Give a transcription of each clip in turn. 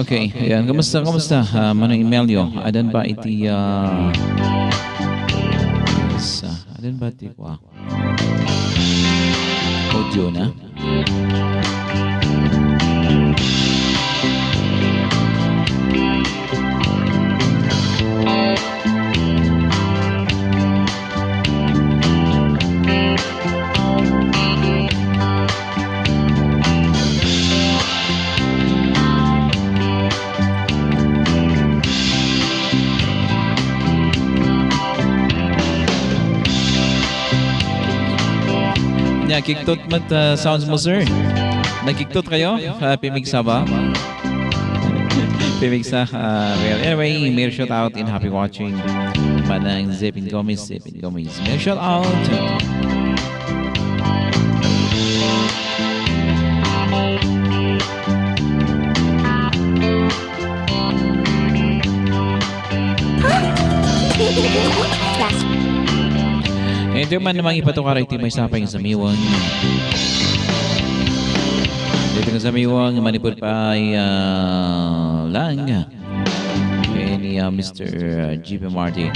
Okay, ayan. Kamusta? Manong Emelio? Adan ba iti... adan ba iti... audio na? Kiktot mat sounds mo, sir. Nagkiktot kayo? Pimigsa ba? Pimigsa. Well, anyway, may shout out in happy watching. Panang Zipin Gomez. May shout out. Ito man namang ipatukar iti may sapay sa miwang. Dito nga sa miwang, manipod pa ay lang. Kaya ni Mr. G.P. Martin.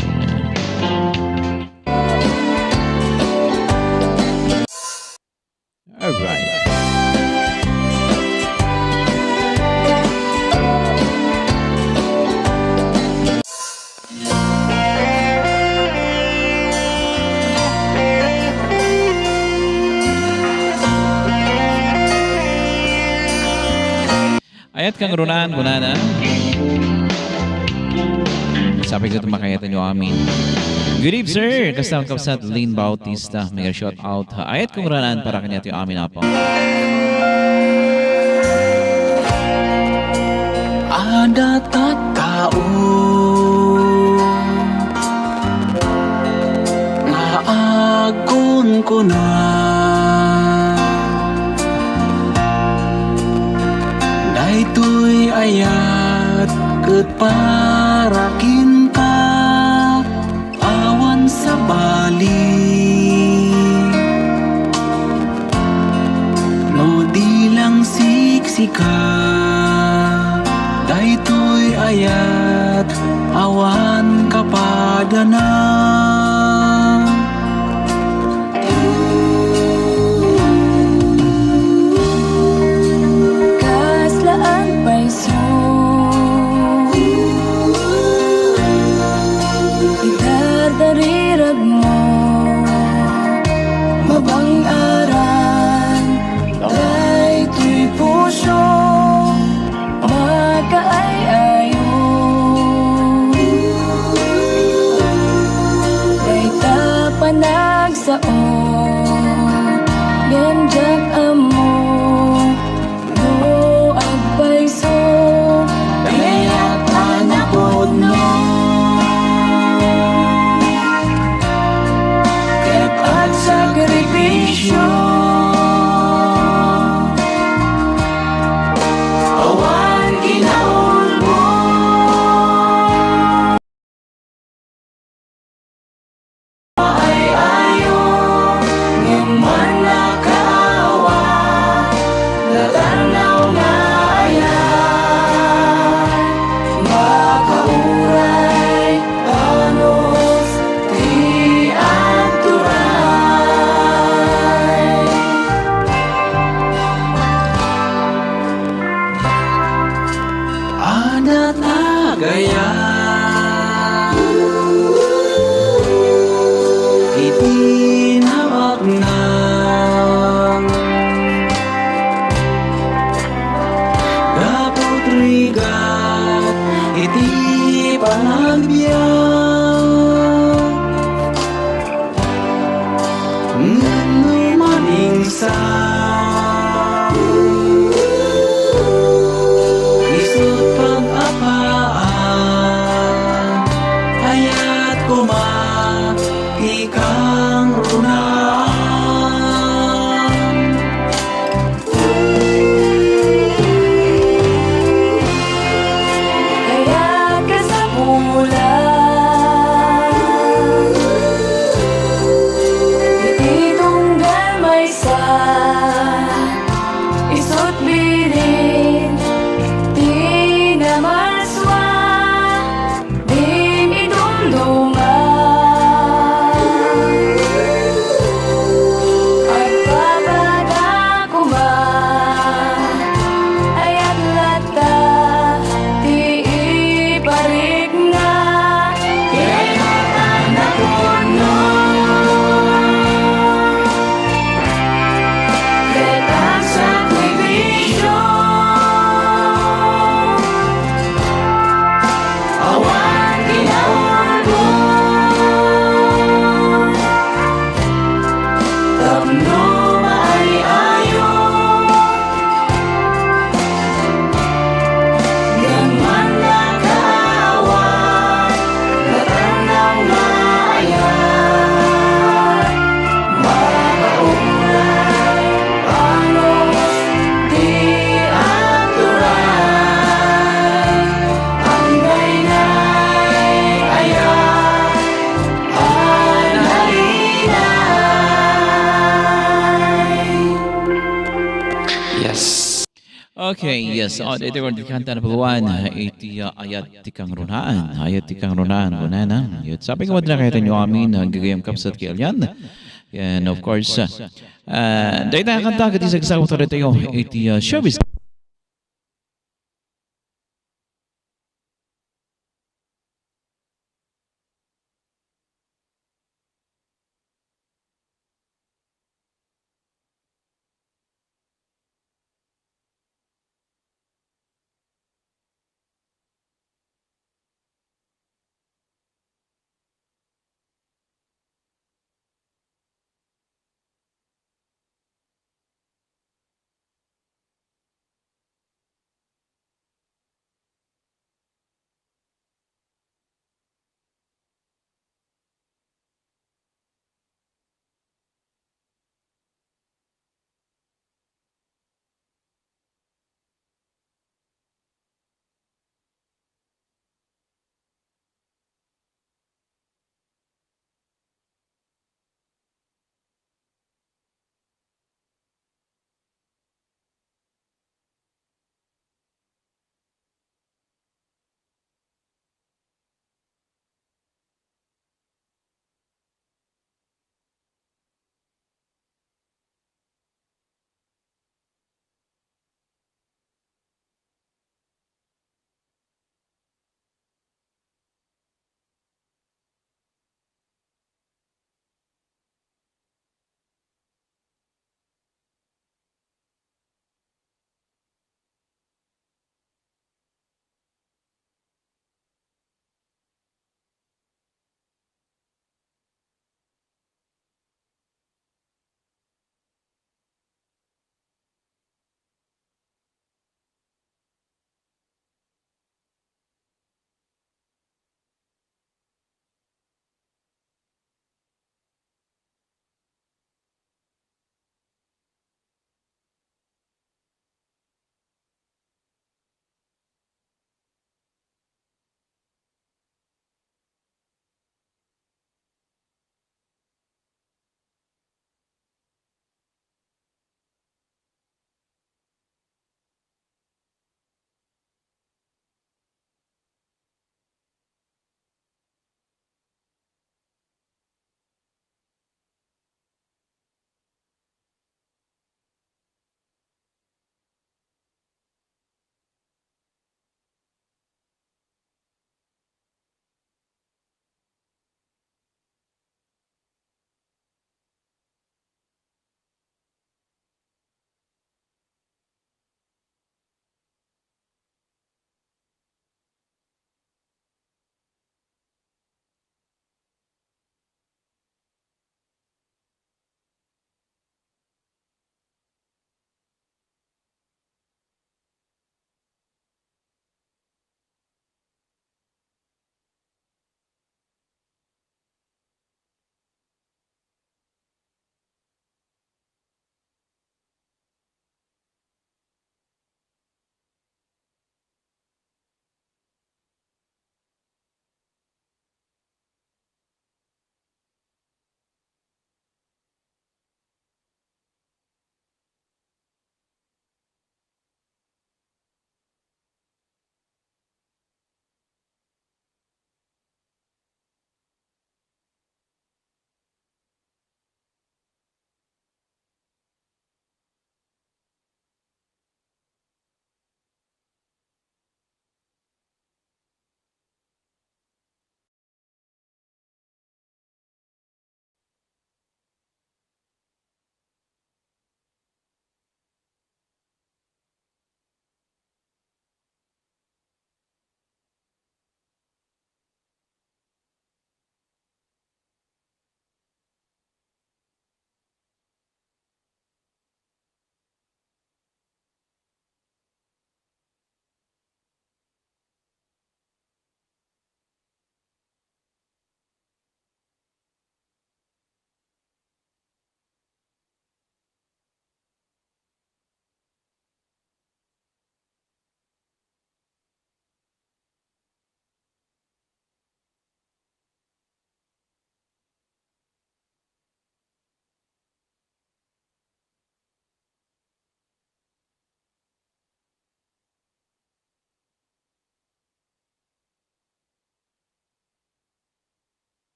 Alright. Ayat kang runan, kunana. Sabi ko tumakayatan nyo amin. Good evening, sir. Kasama kapsat Lynn Bautista. May shout out. Ayat kang runan para kanya ito yung amin apo. Ada tattao nga agon ko na daytoy ayat ket para kinta awan sa bali no di lang siksika daytoy ayat awan kapadana darirag mo mabang-aran daytoy puso makaay-ayo dayta panagsao ganjak amo no agpayso kaya't manapod no sakripisyo awan ginaon mo ay ayo ngaman nakaawa natanaw nga ayan makauray panos di anturay ada tagaya itinawag na kaputrigat iti panagbiyak ngano maningsa isut pag-apaan ayat ikang runaan kaya ka sa bulan ititunggal may sa Okay, yes. Ito ko kanta na pagwan. Iti ayat tikang runaan. Ayat tikang runaan. Gunana. Sabi ko na kayo nyo amin. Gagayam kapsat kaya yan. And of course, dahil na kanta ka sa kasama tayo. Iti showbiz.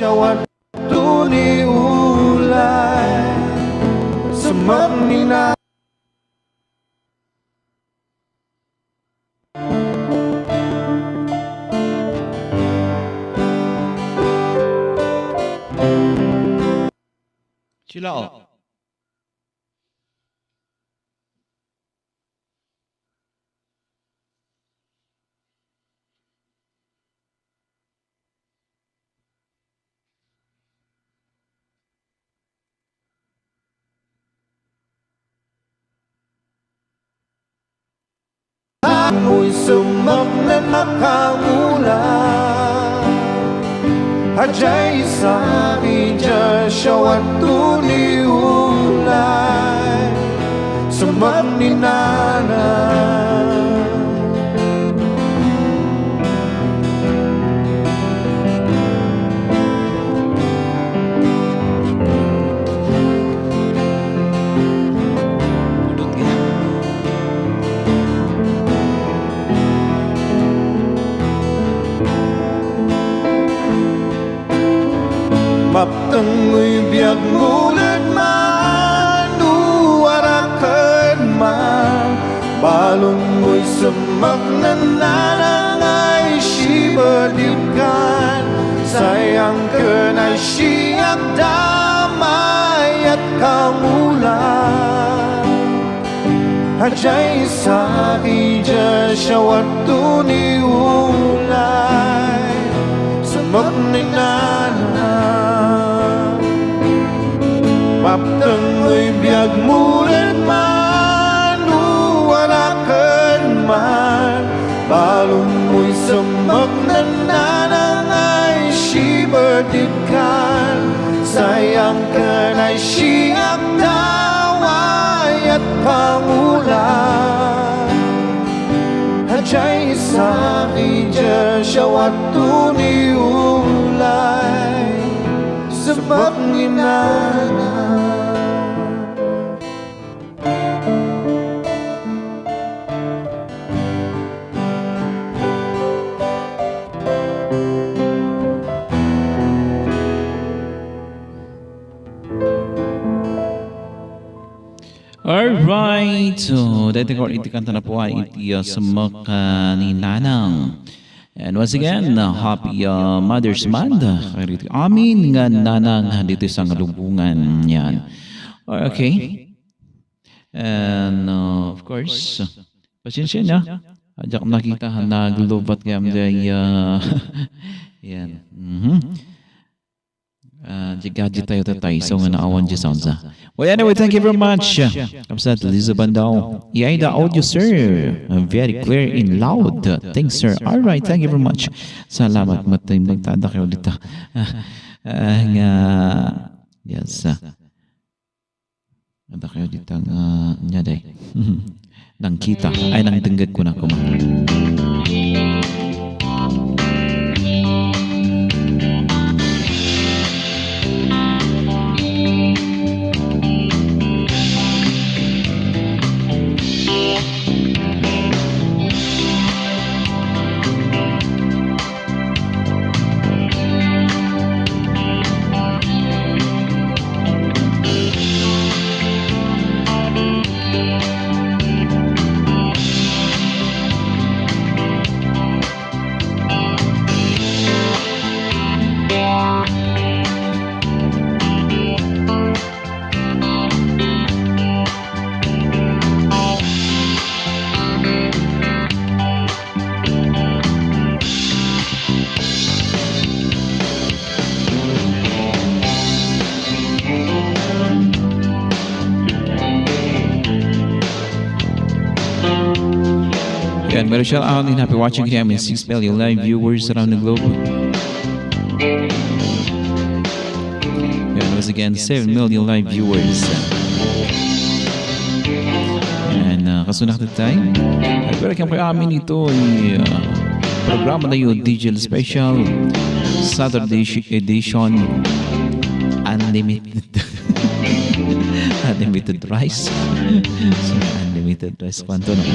syawat tuni ulay semak nina Chilao. amoy semak na nakamulan Hajay sabi dyan syawat tuni ulay semak ni nanay Pulot ka. Maptengoy biag ngulit man Uwarakan man Balon mo'y semak na nanangay Sibadipkan Sayang ka na siyak damay at kamulan Hajay saki dyan syawat tuni ulay Semak ni nanay Maptengoy biag mulit man Uwarakan man Balon mo'y semak na nanangay Sibadipkan Sayang ka na'y siyak daway at pangulan Hajay saki dyan syawat tuni ulay Sebab nginana Alright, so dahil ko iti kanta na po ay iti semak ni Nanang. And once again, happy Mother's Month. Amin nga Nanang dito sa lubungan yan. Okay. And of course, pasensya na. Ajak nakita naglubat kayam day yan. Gadget tayo tatay. So nga naawan dyan sounds. Well, anyway, thank you very much. Kamsat Liza Bandao. Iyay the audio, sir. Very clear and loud. Thanks, sir. Alright, thank you very much. Salamat. Matay nagtada kayo dito. Yes. Nagtada kayo dito. Nyaday. Nang kita. Ay, nang denggag ko na kumang. Yan, meron siya out and happy watching him in 6 million live viewers around the globe. Yan, once again, 7 million live viewers. And kasunod natin tayo. Pero kaya kayo amin ito ay programa na yun, digital special, Saturday edition, unlimited. Unlimited rice. So, unlimited rice. Kwanto na?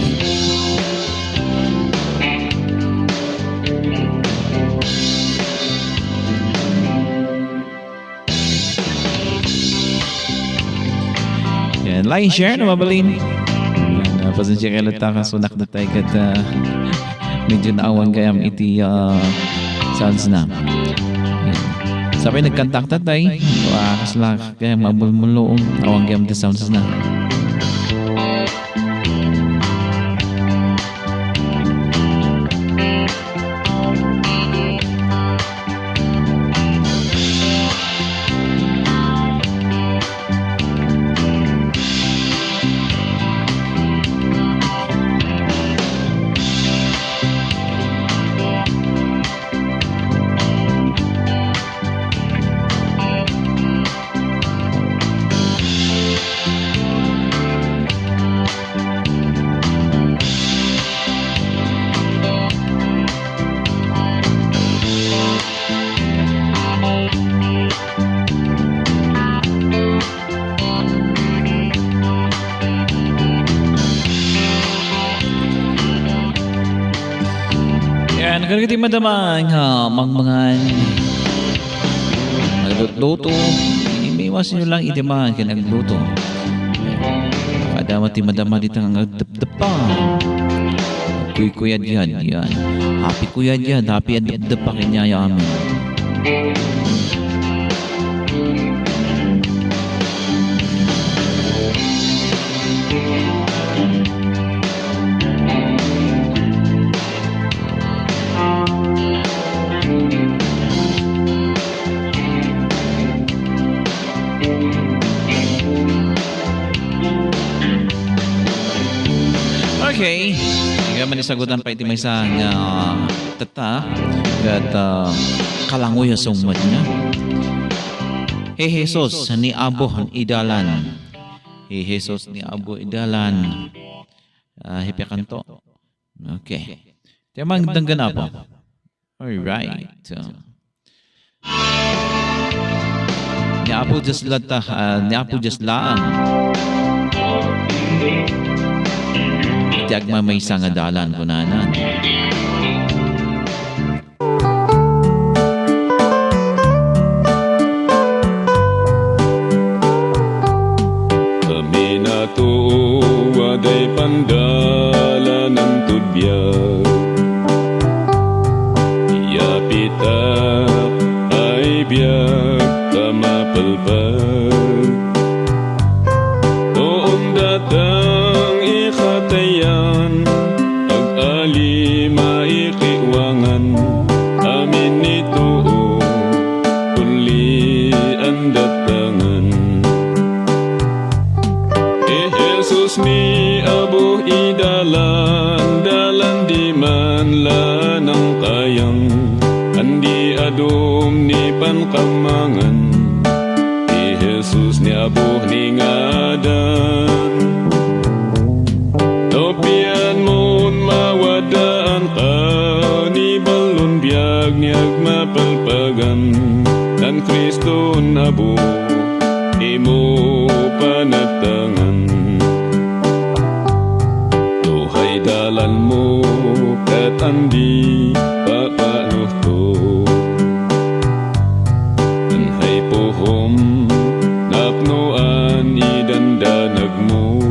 like and share na mabalin. Pasensya kayo lang sunak na tayo kat medyo naawang kayam iti sounds na. Sabi nagkantak tatay, kasla kaya mabulmulo awang kayam iti sounds na. Nagkagati madamang mangmangan nagluto imiwas nyo lang idiman ka nagluto kadama ti madama dito ang nagdapdapa kuyad yan happy kuyad yan happy ang dapdapa kanyaya amin. Okay, hindi man isagutan pa iti may isang tata at kalangoy sa umad niya. Jesus ni Abo idalan. Jesus ni Abo idalan. Hipi kanto. Okay. Tiyamang danggan po. Alright. Ni Abo just laan. Tiag may isang adalan kunanan. Kami na waday pandala ng tudbyag. Iyapitak ay biyag kamapalpag. Doon datang ikatayan, ag-ali maikiwangan, amin nito uli ang datangan. Jesus ni Abo idalan, dalan di man lanang kayang, andi adom ni pankamangan, Jesus ni Abo ni ngadan. Topian mon mawadaan ka, ni balon biag ni agmapalpagan, dan Kristo Abo imo panatangan. Tuhay dalan mo kat andi papanuh to, anhay pohom napnoan idandanag mo.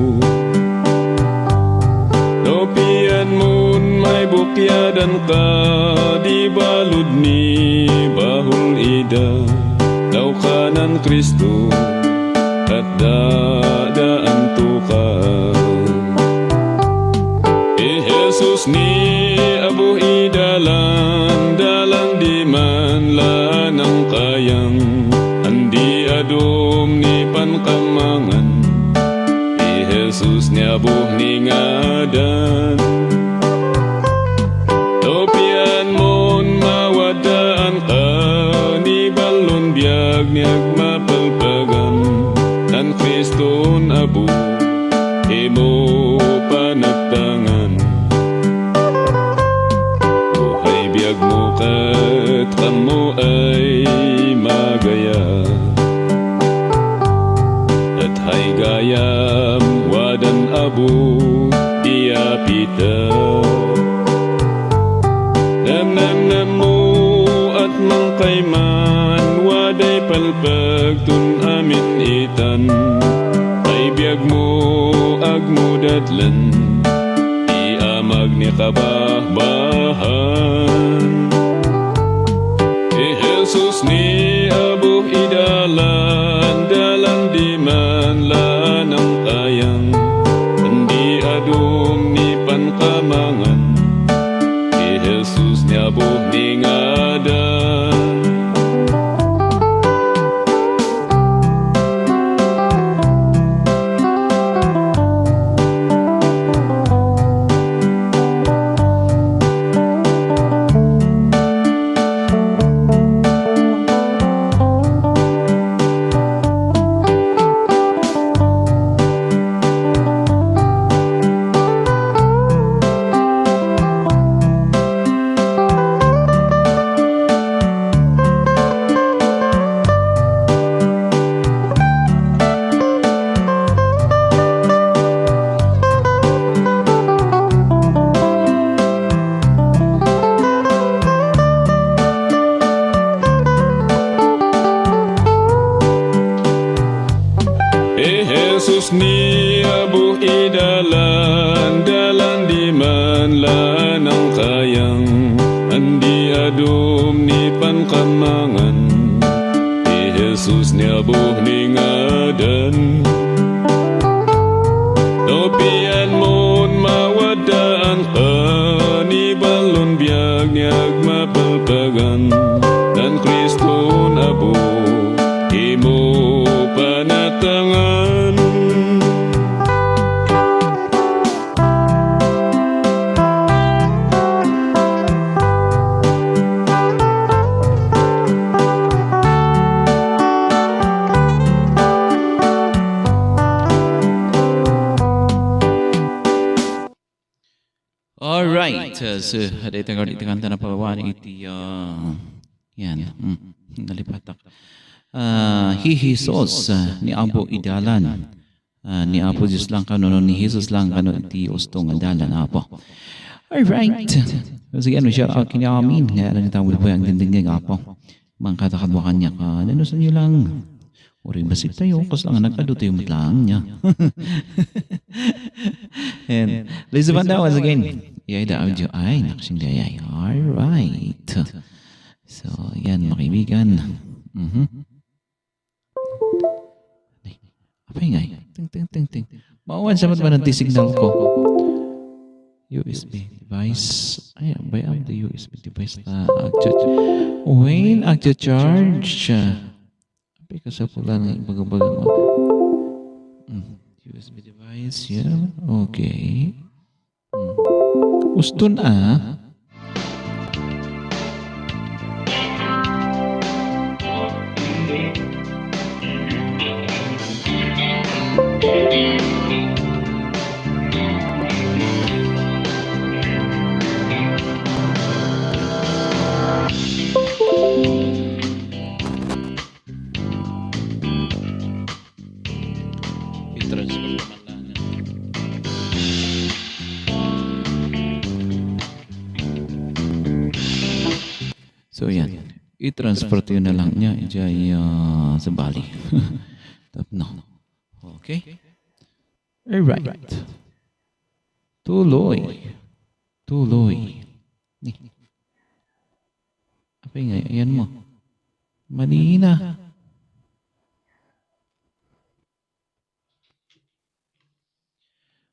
Topian mon may bukyadan ka, di balud ni bahul ida, daw kanan Kristo at dadaan to ka. Jesus ni Abo idalan, dalan di man lanang kayang, andi adom ni pankamangan, Jesus ni Abo ni ngadan. Topian mon mawadaan ka, ni balon biag ni agmapalpagan, dan Kristo Abo imo panagtangan. Tuhay biag mo kat kamo ay magaya, at hay gayam wadan Abo iapita. Namnam mo at mangkayman, waday palpag tun amin itan, ay Hay biyag mo agmudadlan Di amag ni kabahbahan Jesus ni abuh idalan dalan di man lanang kayang Di adum ni pankamangan Jesus ni abuh ni ngadan Jesus ni abuh idalan dalan di man lanang kayang andi adum ni pankamangan Jesus ni abuh ni ngadan Topian mon mawadaan ka ni balon biag niag mapalpagan dan Kriston abuh imo panatangan Alright, so ada tengok di tengah tanah pawawan iti yan, nalipatak. Hihisos ni Apo idalan, ni Apo Diyos lang kanon, ni Jesus lang kanon iti ustong adalan Apo. Alright, so again, we shout out kini amin, nga alam nitang po ang dinding Apo. Mangkatakadwakan niya ka, nanusan niyo lang. Uring basip tayo, kas lang nagkado tayo matlang niya. And listen pa once again. Yay the audio ay nakasing dayay. Alright. So, yan mga kaibigan. Apa yung ay? Ting. Maawan sa matman ang signal ko. USB device. Ay, bayam the USB device na Wayne, agcha-charge. Apa yung kasapula ng baga-baga mo? USB device, yeah. Okay. Uston So yan, i-transport yun na lang niya sa Bali. No. Okay? Alright. Tuloy. Apa nga, ayan mo. Mali na.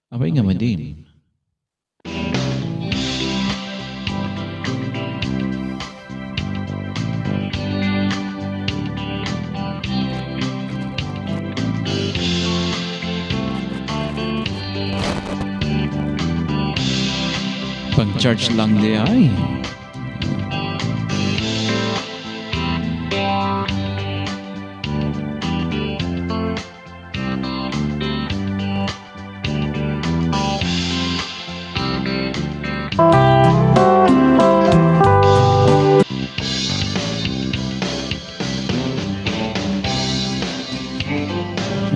Apa nga, madim. Pang-charge lang di ay.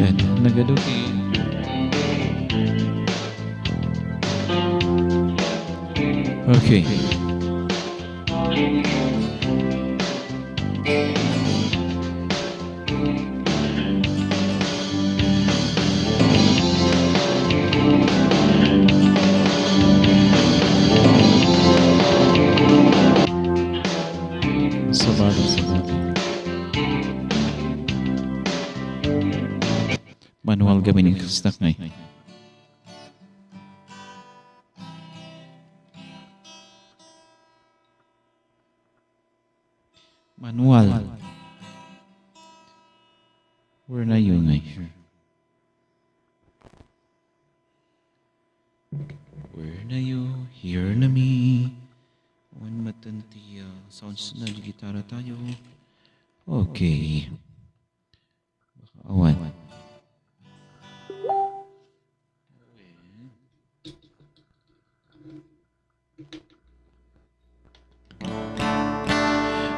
Yan, nagaduti. Okay. kami ng kastak ngay. Manual. Where na yun ngay? Where na you? Here na me. One matantiya. Sounds na di gitara tayo. Okay. Awan.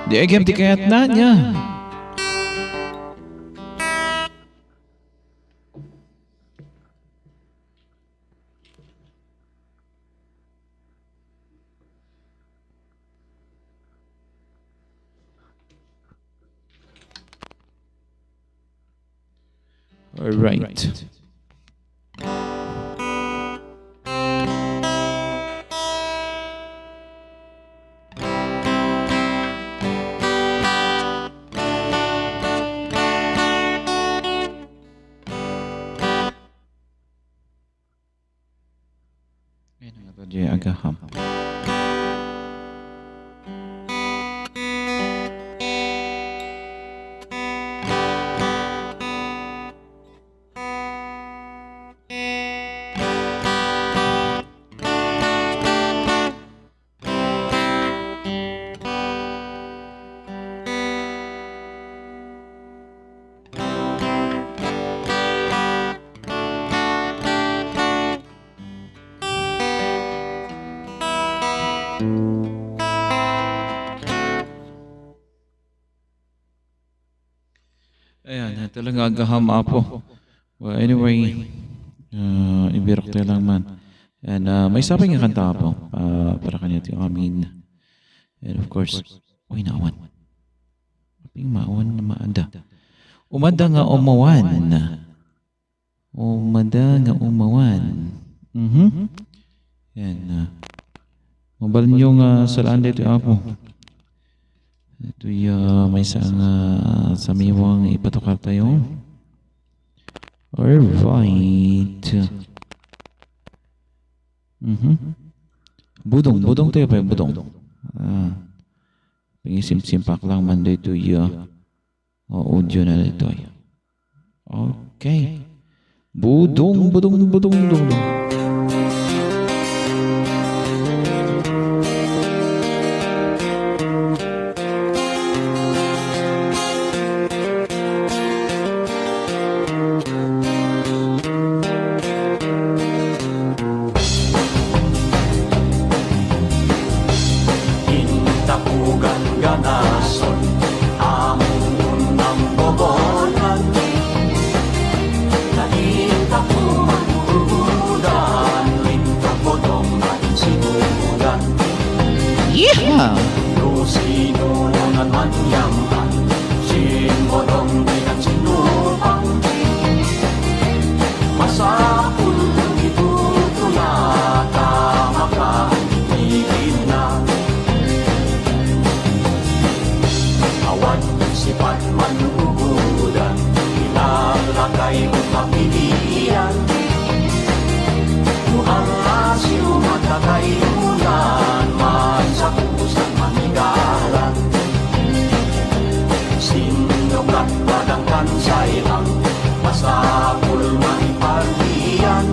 Di agam di kayat na niya. All right. Ayan nga tadi agaham. Ayan, talaga agaham apo. Well, anyway, ibirok tayo lang man. And may sabay nga kanta po para kanya ito amin. And of course, uy naawan. Aping maawan na maada. Umada nga umawan. Umada nga umawan. Yan. Mabal nyo nga salaan dito apo. Ito may isang samiwang ipatukar tayo. Alright. Budong tayo pa yung budong. Pangisim-simpak lang man dito audio na dito. Okay. Budong. Ganason ang unang bobolan, nahinta ko manudan, linta ko dong matinsinudan. Yeah! Lusino lang man yaman, sinmodong dinan sinupang, masapul itutulata makaibigin na. Awan sifat manugudan, ilalagay kong kapilian. Muhang asyo magkakayunan, man sa kusang manigalan. Sinugat badang kansay lang, masapul manipardian.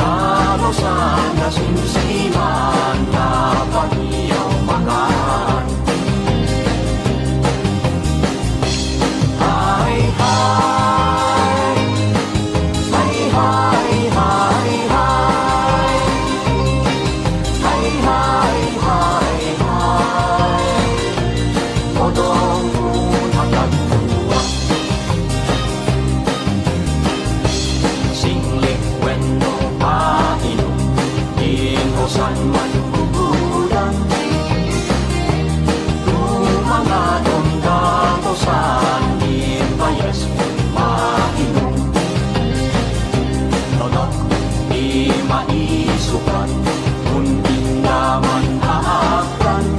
Talosan na sinsiman, napaniyaw magaan. San man gugulan, tumangadong datosan, inbayas mainom. Nonok di maisukan, kundin naman aaklan.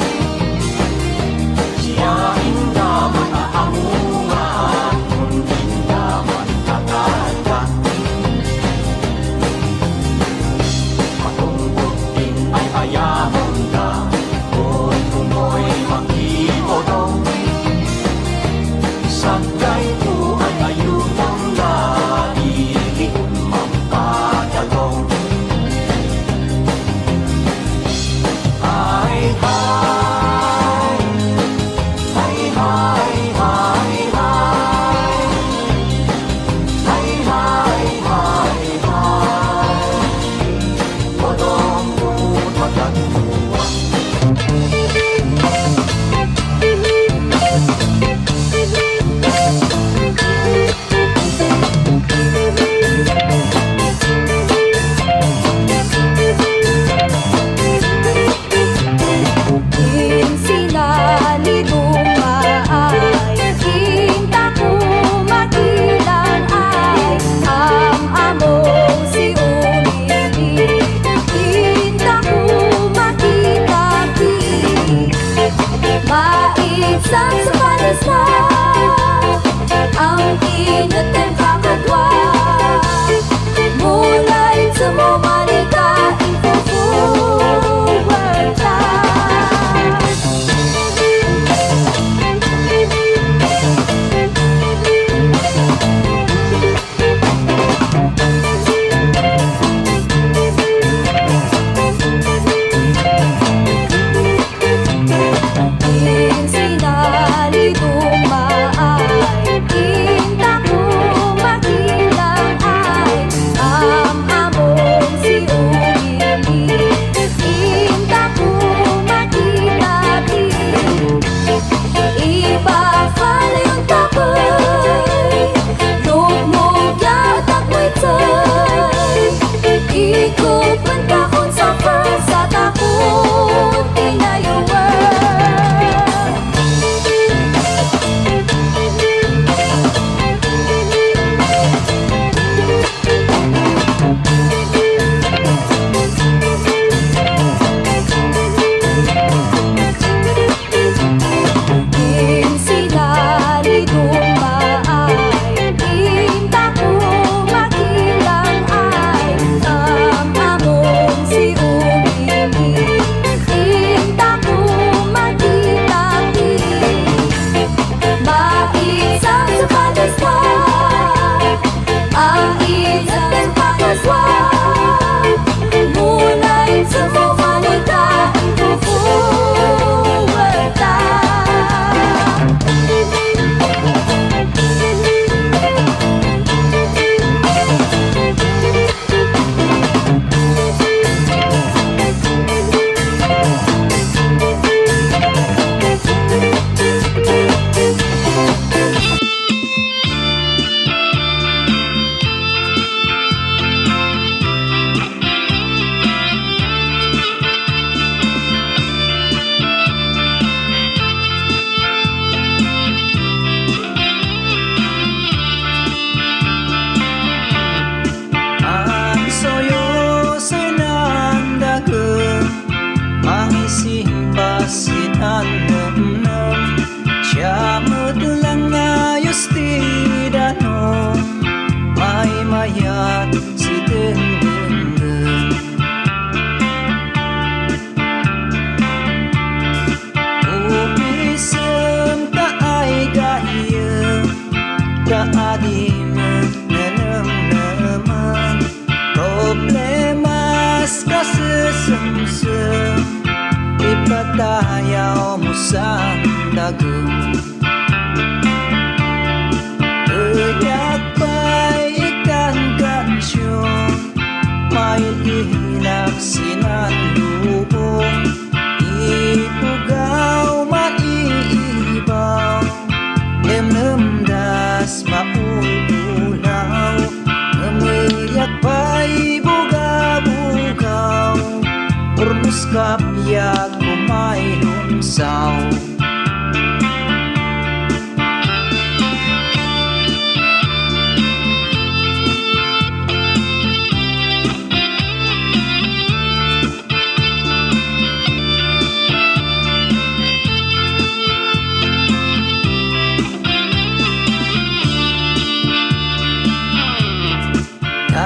Siya indaman aamungan, kundin naman sesemsem ipatayaw mo sa dagom. Uyak pa'y ikan kansyon, may ihilak sinandubong, ipugaw maiibaw, nemnemdas maululaw, ngemiyak pa'y buga-bugaw, urmus kapyag kumay lunsaw.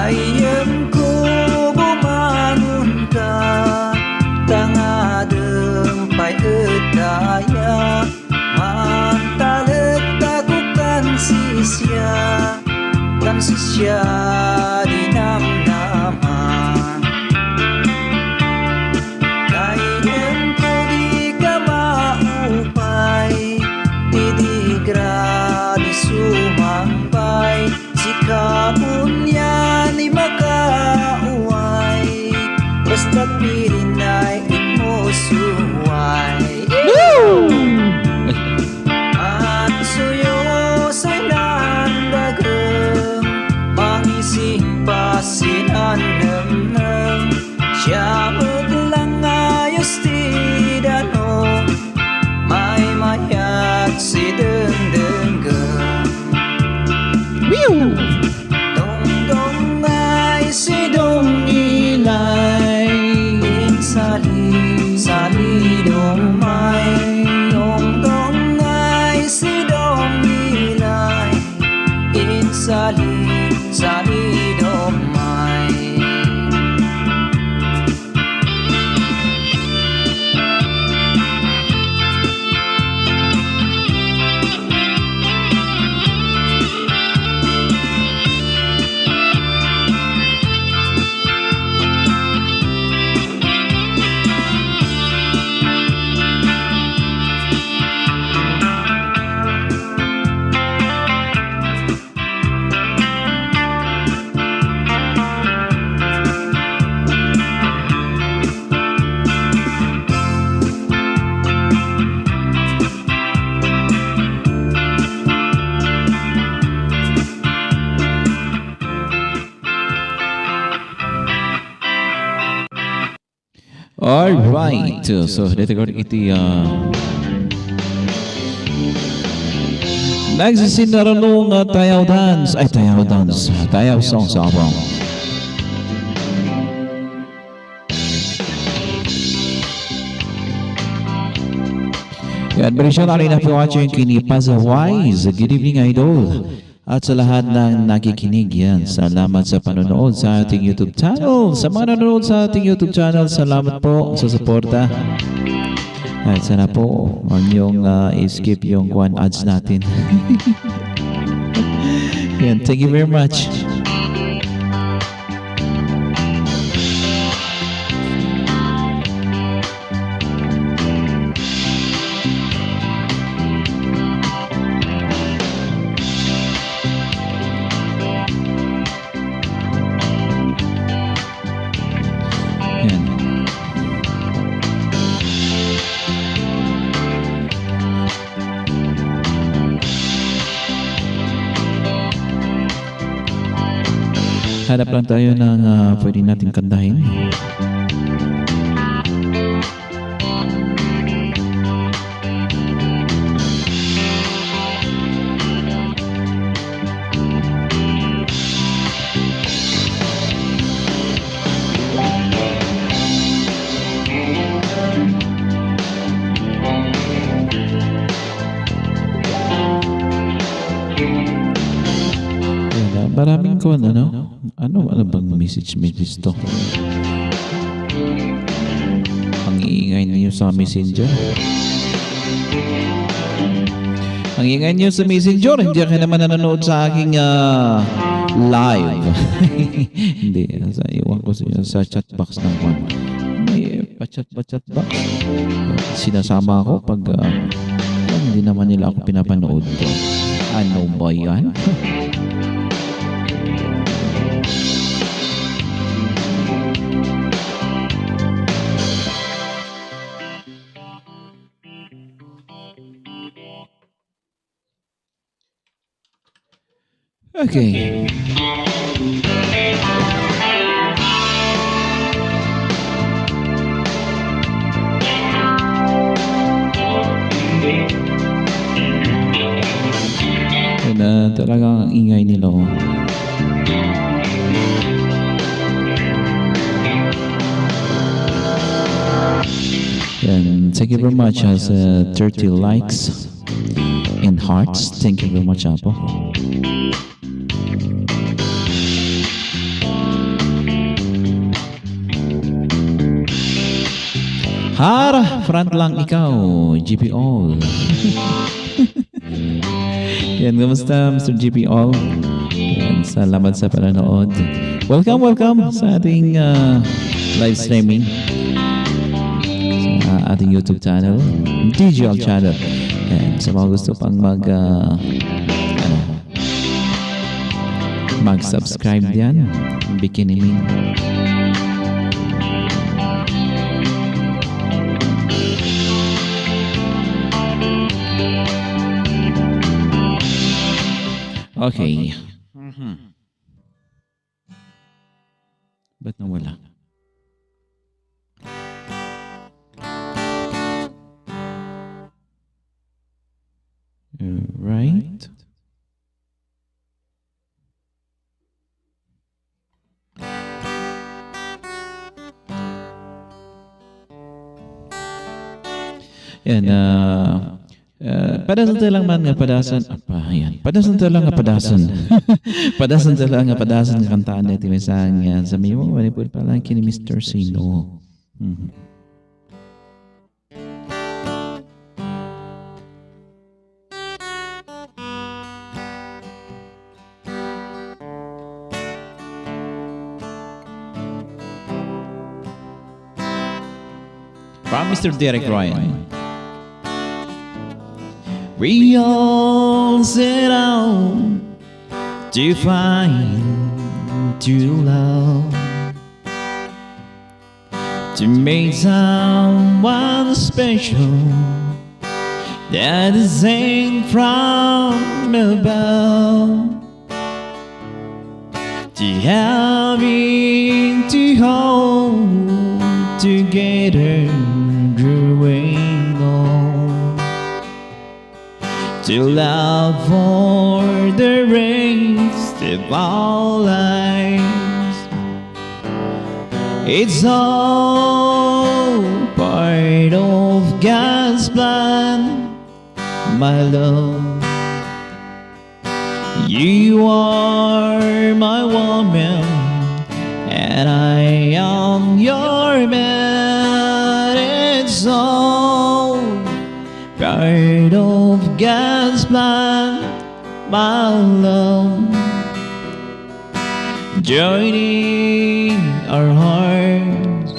Ayam ko bumangon ka, tangadeng pa'y edaya, mantalet ako kan sisya dinamnaman. Ayam ko di ka maupay, didigra di sumambay, sikapun yan ay makauway, basta't pirinay mo suway. At suyo sa'y nandagang, mangising pasin anang-nang, siya lang ayos tidanong, may mayat si dendenggang. Dong ay si dong ilay, sali dong may. Dong ay si dong ilay, sali dong may. Alright, so dito ko iti nagsisinarunong tayaw song sa Aweng. Yan, berisyon natin na po watching kini Pazawise. Good evening, Idol. At sa lahat ng nakikinig yan, salamat sa panonood sa ating YouTube channel. Sa mga nanonood sa ating YouTube channel, salamat po sa suporta. At sana po, huwag niyong skip yung ads natin. Yan, thank you very much. Hanap lang tayo ng pwede nating kantahin. Maraming ko ano bang message to? Ang iingay niyo sa messenger. Ang iingay niyo sa messenger, hindi ka naman nanonood sa aking live. Hindi, iwan ko sa chat box ng kwan. May pa-chat box. Sinasama ako pag hindi naman nila ako pinapanood. Ano ba yan? Okay. Na talagang ingay nila. Oh. Yan. Thank you very much as 30 likes and hearts. Thank you very much, Apo. Har, front lang ikaw, GP All. Yan, kamusta Mr. GP All? Yan, salamat sa panonood. Welcome sa ating live streaming sa ating YouTube channel, digital channel. Yan, sa mga gusto pang mag-subscribe diyan, Bikini Min. Okay. Ba't nawala? Right. Yan, padasan lang man nga padasan. Apa, yan. Padasan lang nga padasan. Padasan lang nga padasan nga kantaan natin misang yan. Sa miyo, manipul pa lang kini Mr. Sino. From Mr. Derek Ryan. We all set out to find true love, to make someone special that is sent from above, to having to hold together growing old, to love for the rest of our lives. It's all part of God's plan, my love. You are my woman, and I am your man. It's all part of God's plan, my love. Joining our hearts,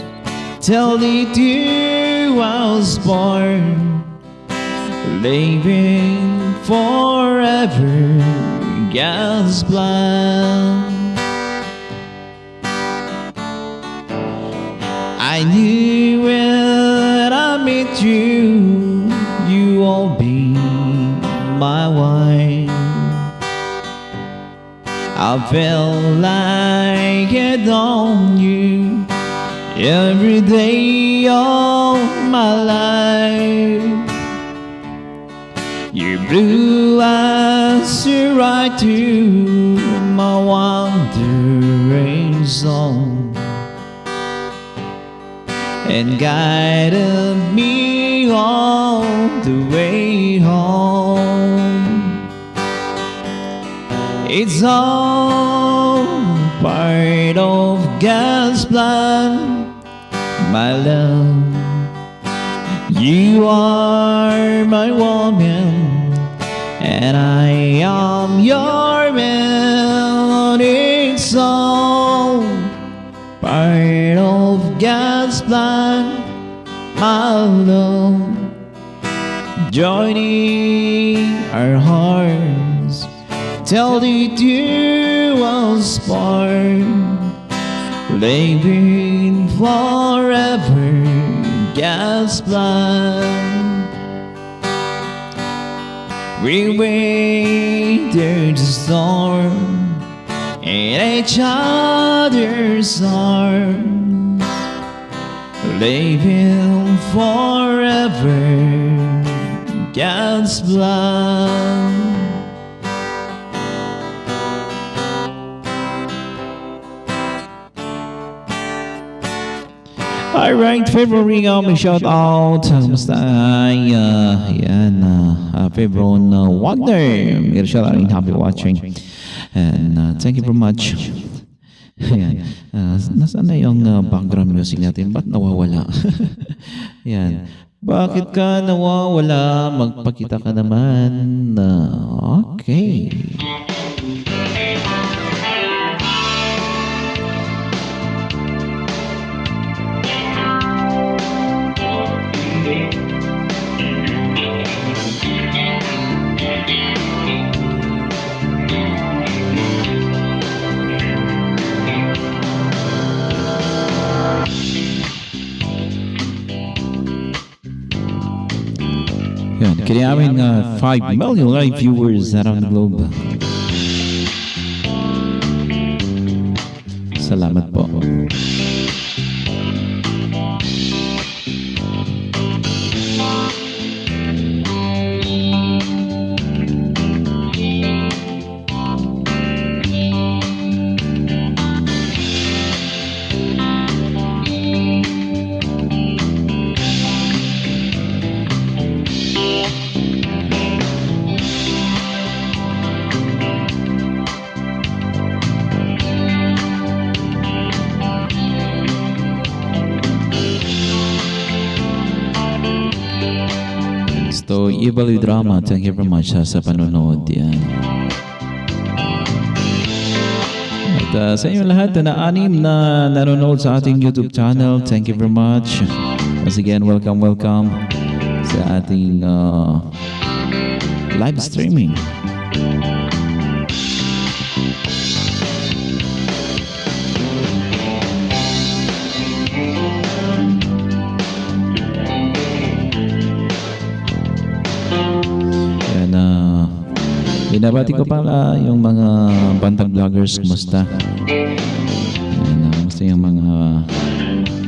till the two was born, living forever, God's plan. I knew when I met you, you will be my wife. I felt like I on you every day of my life. Your blue eyes are right to my wandering soul, and guided me all the way home. It's all part of God's plan, my love. You are my woman, and I am your man. but it's all part of God's plan, my love. Joining our hearts till the dual spark, living forever, God's plan. We weather the storm in each other's arms, living forever, God's plan. Alright, February may shout out. Kamusta ay yan, February Wonder. May shout out rin, happy watching. And thank you very much. Ayan. Nasaan na yung background music natin? Ba't nawawala? Ayan. Bakit ka nawawala? Magpakita ka naman. Okay. Yan, kaya namin 5 million live viewers around the globe. Salamat po. So, Ibali Drama, thank you very much sa panonood. Yan. At sa inyo lahat na anim na nanonood sa ating YouTube channel, thank you very much. Once again, welcome sa ating live streaming. Binabati ko pala yung mga bantag vloggers, kumusta? Kumusta yung mga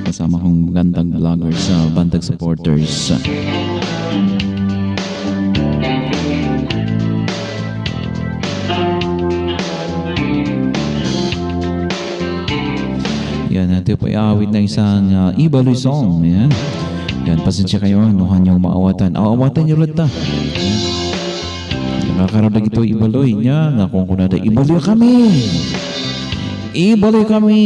kasama kong bantag vloggers, bantag supporters. Yan, natin po iawit na isang Ibaloy song. Yan, pasensya kayo, nuhan yung maawatan. Aawatan nyo rin ta. Nakaradag ito Ibaloy niya. Nga kung kunada, Ibaloy kami! Ibaloy kami!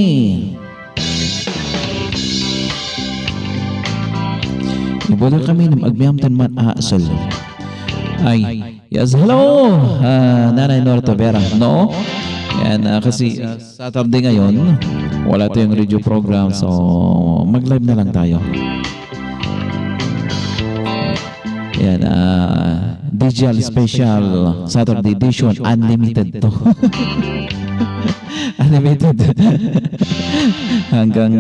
Ibaloy kami ng agmiyamtan man aasal. Ay, yes, hello! Nanay Nora Tavera. No? Yan, kasi Saturday ngayon, wala tayong radio program, so mag-live na lang tayo. Yan, digital special Saturday edition, unlimited to. Unlimited. Hanggang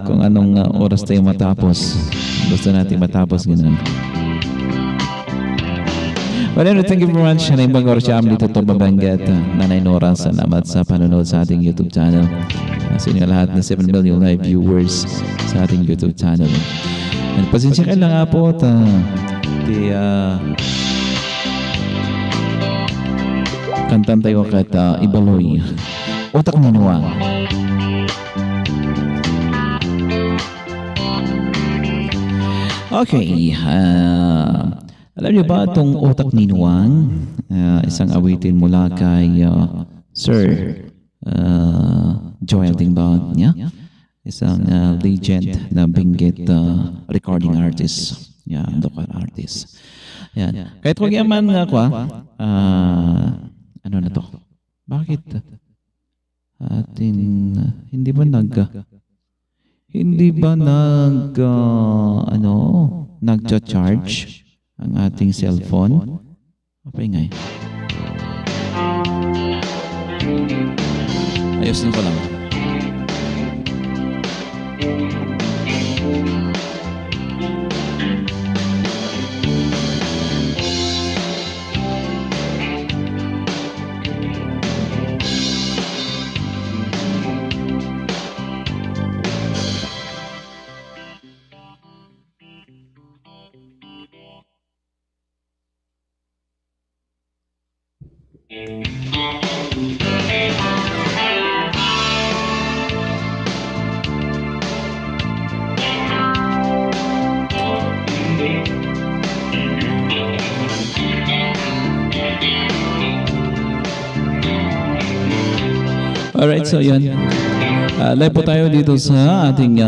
kung anong oras tayo matapos. Gusto natin matapos ganun. Well, anyway, thank you very much. Naimbang oras siya dito to Babangat. Nanay Nora, salamat sa panonood sa ating YouTube channel. Sa inyo lahat na 7 million live viewers sa ating YouTube channel. And pasensya ka lang nga po at kantan tayo kat Ibaloy. Utak Ninuwang. Okay. Alam niyo ba itong Utak Ninuwang? Isang awitin mula kay Sir Joel Dingbag niya. Isang legend na Benguet recording artist. Yan, local artist. Yan. Kahit huwag yaman nga ko, ano na to? Bakit? atin, hindi ba nagcha-charge ang ating cellphone? Paingay. Ayusin ko lang. Alright, so yan. Live po tayo dito sa ating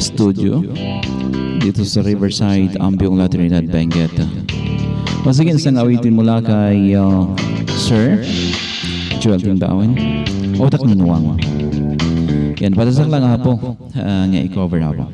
studio. Dito sa Riverside, Ambiong La Trinidad, Benguet. Once again, isang awitin mula kay Sir Joel Tingdawan. Otak Nunuwang. Yan, patasak lang nga po. Nga i-cover na po.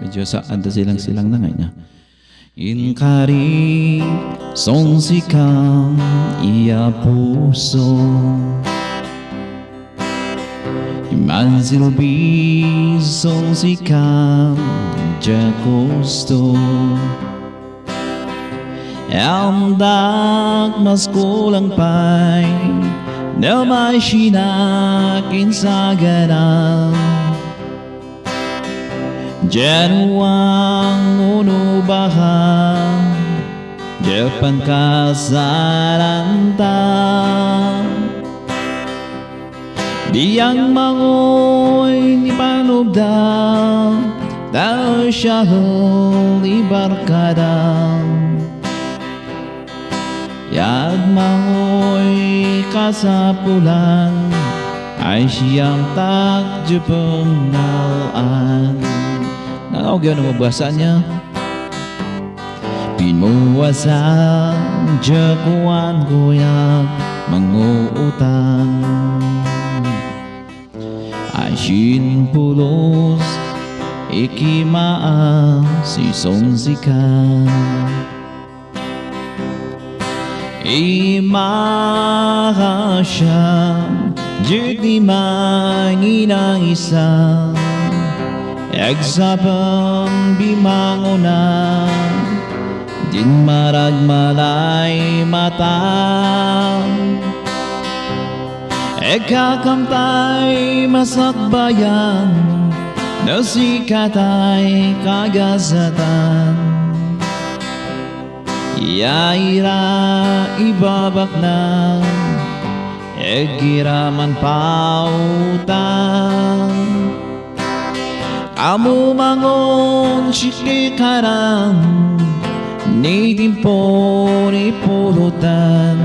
Medyo anda silang na ngayon. Inkari song sikam iya puso Imansilbi song sikam ja gusto Amdak mas kulang pa'y na may sinakin sa ganang Januang unubahan Japan kasaranta Diyang mangoy ni panubda Tao siya huli barkadang Yag mangoy kasapulan Ay siyang tagjupong nalaan Nakakagyan na mabasa niya Pinuwasang jaguan kuya Manguutang Ay sinpulos Ikimaa si Musika Imahasya Jadi manginang isang Eksapang bimanguna Din maragmalay mata Ekakamtay masakbayan Nasikatay kagazatan Yaira ibabak na Egiraman pautang Amu mangon sikikarang Ni timpo ni pulutan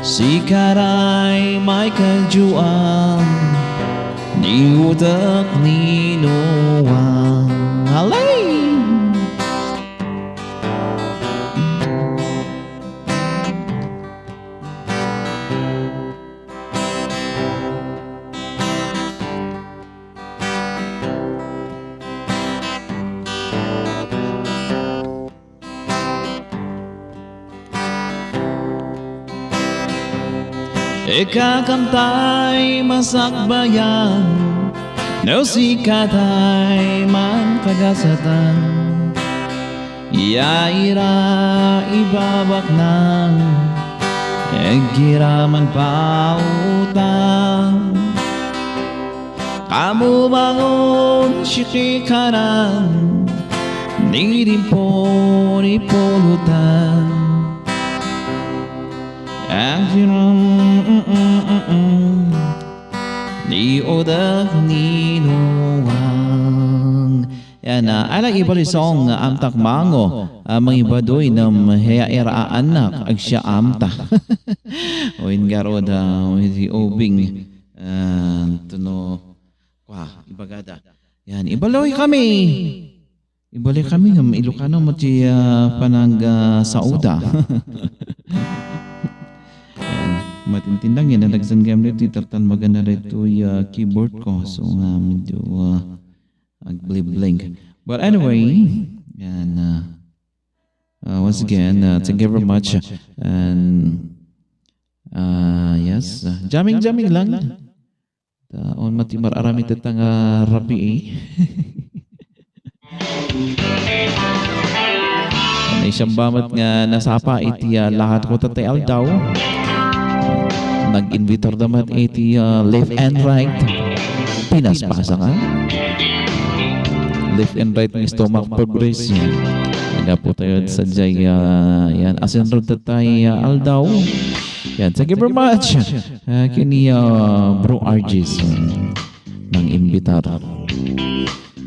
Sikaray may kajuan Ni utak ni nuwang Alay! Ikakamtay masakbayan Nausikatay man kagasatan Yaira ibabak ng Egiraman pautang Kamu bangon sikikarang Nirimpo ni pulutan Ni oda ni nuwang. Yan, alang iba rin song amtak mango. Mga iba doy na mahaya ira anak ag siya amta. O ingaro da si Aweng. Tuno kwa ibagada. Yan, ibaloy kami. Ibaloy kami ng Ilocano mo ti panang sauda. Matintindang yan, nalagsan game nito, tartan maganda rito yung keyboard ko. So, medyo blink. But anyway, yan, once again, thank you very much. And, yes, jamming lang. On matimar arami tatang rapi eh. Ano siyang bamat nga nasapa iti lahat ko tatay aldaw. Nag-invitor naman iti left and right. Pinaspasa ka. Left and right ng stomach progress yan. Naga po tayo sa jay yan. Asin road tatay aldaw. Yan. Thank you very much. Kini Bro Argis ng imbitar.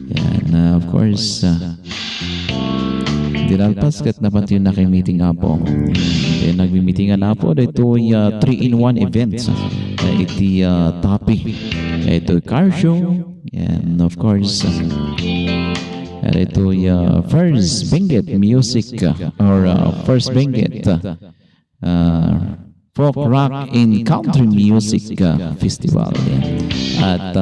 Yan. Of course, dinalpas kat na pati yung naki-meeting apo. Nagmi-meetingan apo. Ito yung 3-in-1 events. Iti topic. Ito car show. And of course, ito yung first Benguet music or first Benguet folk rock in country music festival. At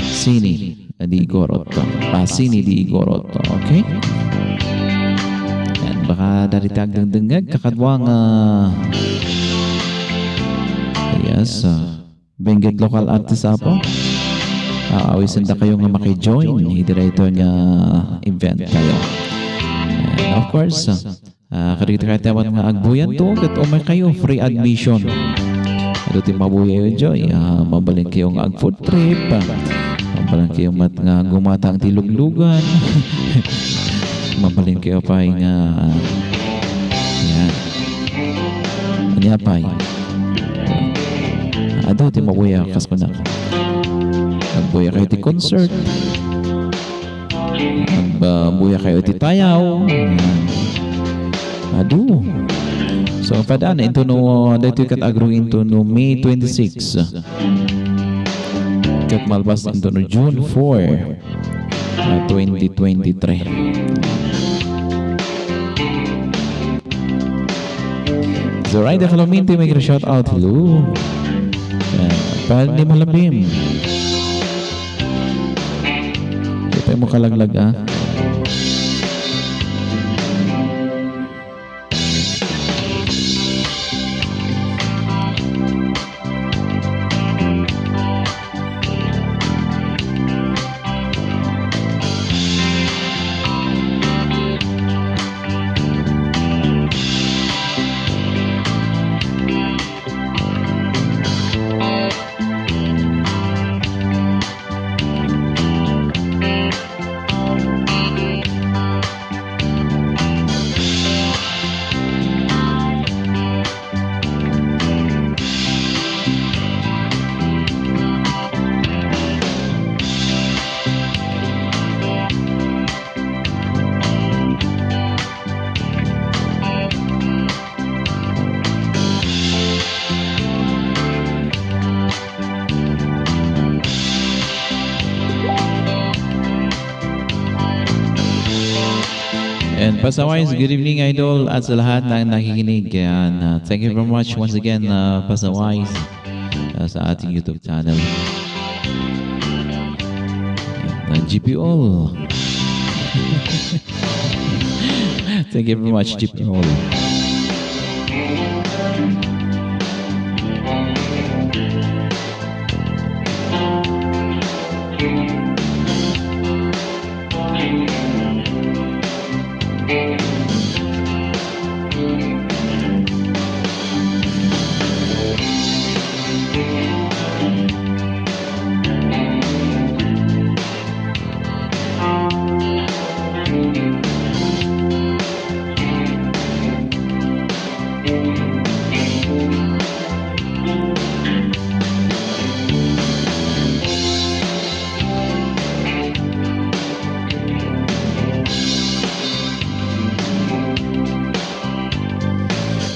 Sini di Igorot. Sini di Igorot. Okay? Yan, baka daritag dengdengag kakadwang yes, Benguet local artist apo. Awisan da kayo nga maki-join. Idira niya event kayo. And of course, karita katawan nga agbuyan to kat umay kayo free admission. Ito ti mabuya yun joy. Mabalin kayo nga ag food trip. Mabalin kayo nga gumatang tiluglugan. Mabalin kayo pa nga yan. Anya pa ado ti mabuya kas ko na. Magbuya kayo ti concert. Magbuya kayo ti tayaw. Ado. So, padaan ito no, dito kat agro into no May 26. Kat malbas into no June 4, 2023. So, right, Kalominti, may shout out. Hello. Pahal ni Malabim. Ito mo kalaglag And Pasawais, good evening idol at sa lahat na nakikinig. And thank you very much once again Pasawais sa ating YouTube channel. And GPO. Thank you very much GPO.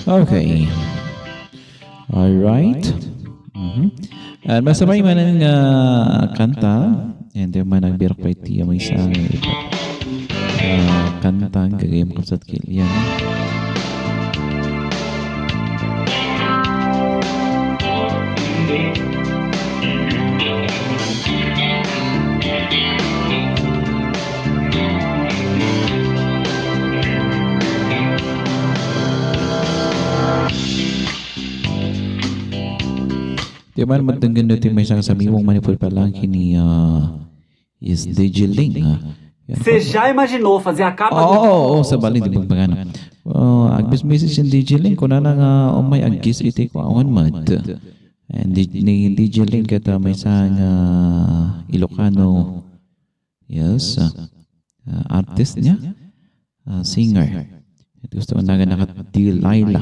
Okay. Alright. At masabay man ang kanta. And then man nagbirok pa iti may sa kanta gagayam ko sa kilyan. Di man magtanggan natin may isang sabiwang manipul pa lang kini is DJ Ling. Você já imaginou fazer a capa Oo, sa bali di pagpagana. Agbis message yung DJ Ling kung na nga may agis iti ko awan mat. And ni DJ Ling kata may isang Ilocano artist niya, singer. Ito gusto ko na nakatilayla.